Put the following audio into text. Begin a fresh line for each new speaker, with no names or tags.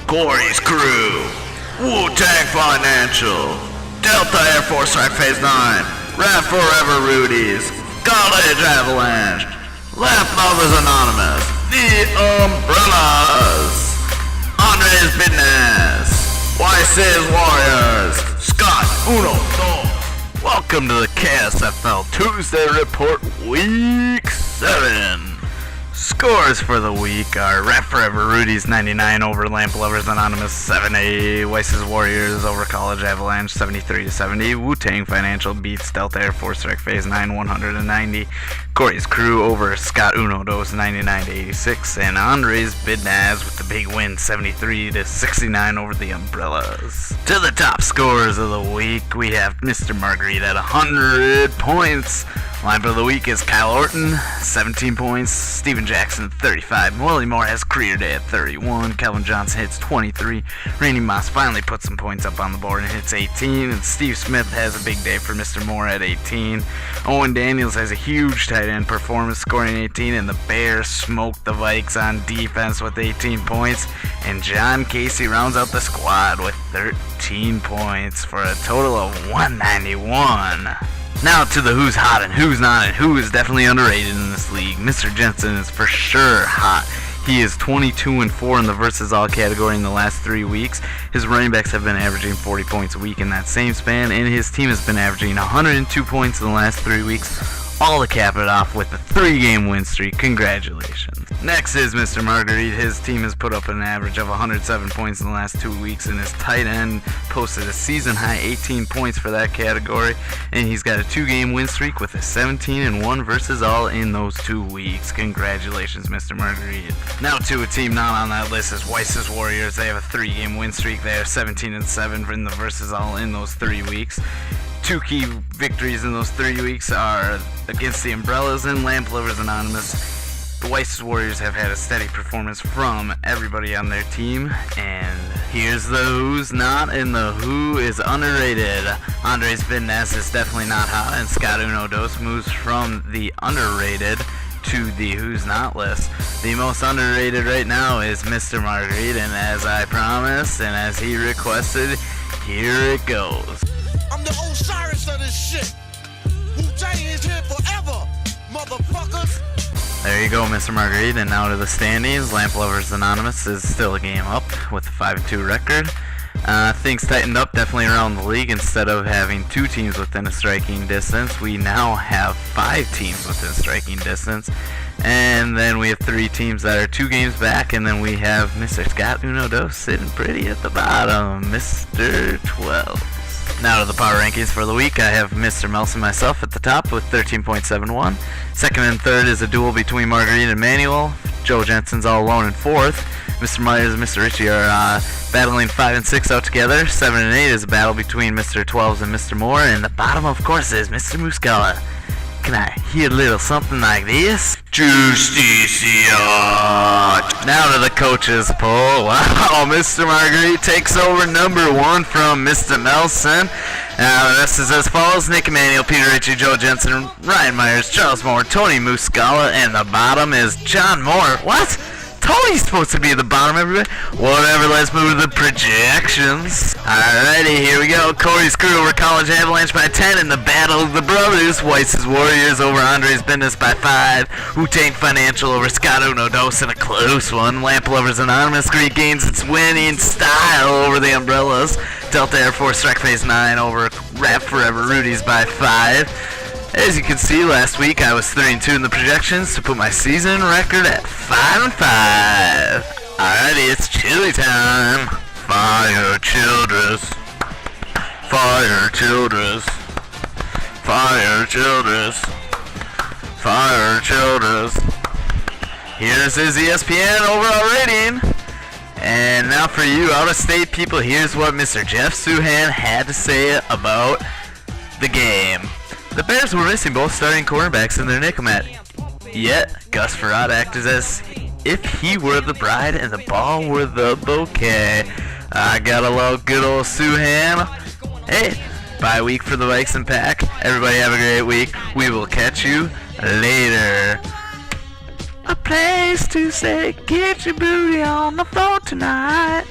Corey's Crew, Wu-Tang Financial, Delta Air Force Strike Phase 9, Rap Forever Rudy's, College Avalanche, Lamp Lovers Anonymous, The Umbrellas, Andres Business, Weiss's Warriors, Scott Uno Dos. Welcome to the KSFL Tuesday Report Week 7. Scores for the week are Rap Forever Rudy's 99 over Lamp Lovers Anonymous 7-A, Weiss's Warriors over College Avalanche 73-70, Wu-Tang Financial beats Delta Air Force Strike Phase 9 190, Corey's Crew over Scott Uno Dos 99-86, and Andres Business with the big win 73-69 over the Umbrellas. To the top scorers of the week, we have Mr. Marguerite at 100 points. Line of the week is Kyle Orton, 17 points, Steven Jackson, 35, Willie Moore has career day at 31, Kelvin Johnson hits 23, Randy Moss finally puts some points up on the board and hits 18, and Steve Smith has a big day for Mr. Moore at 18. Owen Daniels has a huge tight end performance, scoring 18, and the Bears smoked the Vikes on defense with 18 points, and John Casey rounds out the squad with 13 points for a total of 191. Now to the who's hot and who's not and who is definitely underrated in this league. Mr. Jensen is for sure hot. He is 22-4 in the versus all category in the last 3 weeks. His running backs have been averaging 40 points a week in that same span, and his team has been averaging 102 points in the last 3 weeks, all to cap it off with a 3-game win streak. Congratulations. Next is Mr. Marguerite. His team has put up an average of 107 points in the last 2 weeks, and his tight end posted a season-high 18 points for that category, and he's got a 2-game win streak with a 17-1 versus all in those 2 weeks. Congratulations, Mr. Marguerite. Now to a team not on that list is Weiss's Warriors. They have a 3-game win streak. They are 17-7 in the versus all in those 3 weeks. 2 key victories in those 3 weeks are against the Umbrellas and Lamp Lovers Anonymous. The Weiss's Warriors have had a steady performance from everybody on their team, and here's the who's not and the who is underrated. Andres Business is definitely not hot, and Scott Uno Dos moves from the underrated to the who's not list. The most underrated right now is Mr. Marguerite, and as I promised and as he requested, here it goes.
I'm the Osiris of this shit. Wu-Tang is here forever, motherfuckers.
There you go, Mr. Marguerite, and now to the standings. Lamp Lovers Anonymous is still a game up with a 5-2 record. Things tightened up definitely around the league. Instead of having 2 teams within a striking distance, we now have 5 teams within striking distance. And then we have 3 teams that are 2 games back, and then we have Mr. Scott Uno Dos sitting pretty at the bottom, Mr. 12. Now to the power rankings for the week. I have Mr. Melson myself at the top with 13.71. Second and third is a duel between Marguerite and Manuel. Joe Jensen's all alone in fourth. Mr. Myers and Mr. Ritchie are battling 5 and 6 out together. 7 and 8 is a battle between Mr. 12s and Mr. Moore. And the bottom, of course, is Mr. Muscala. Can I hear a little something like this? Justicia! Now to the coaches poll. Wow, Mr. Marguerite takes over number 1 from Mr. Melson. Now the rest is as follows: Nick Emanuel, Peter Ritchie, Joe Jensen, Ryan Myers, Charles Moore, Tony Muscala, and the bottom is John Moore. What? Tony's supposed to be at the bottom, everybody. Whatever, let's move to the projections. Alrighty, here we go. Corey's Crew over College Avalanche by 10 in the Battle of the Brothers. Weiss's Warriors over Andres Business by 5. Wu-Tang Financial over Scott Uno Dos in a close one. Lamp Lovers Anonymous regains its winning style over the Umbrellas. Delta Air Force Strike Phase 9 over Rap Forever Rudy's by 5. As you can see, last week I was 3-2 in the projections to put my season record at 5-5. Alrighty, it's chili time. Fire Childress. Fire Childress. Fire Childress. Fire Childress. Here's his ESPN overall rating. And now for you out-of-state people, here's what Mr. Jeff Suhan had to say about the game. The Bears were missing both starting cornerbacks in their nickel-mat. Yet, Gus Frerotte acted as if he were the bride and the ball were the bouquet. I gotta love good old Suhan. Hey, bye week for the Vikes and Pack. Everybody have a great week. We will catch you later. A place to say, get your booty on the floor tonight.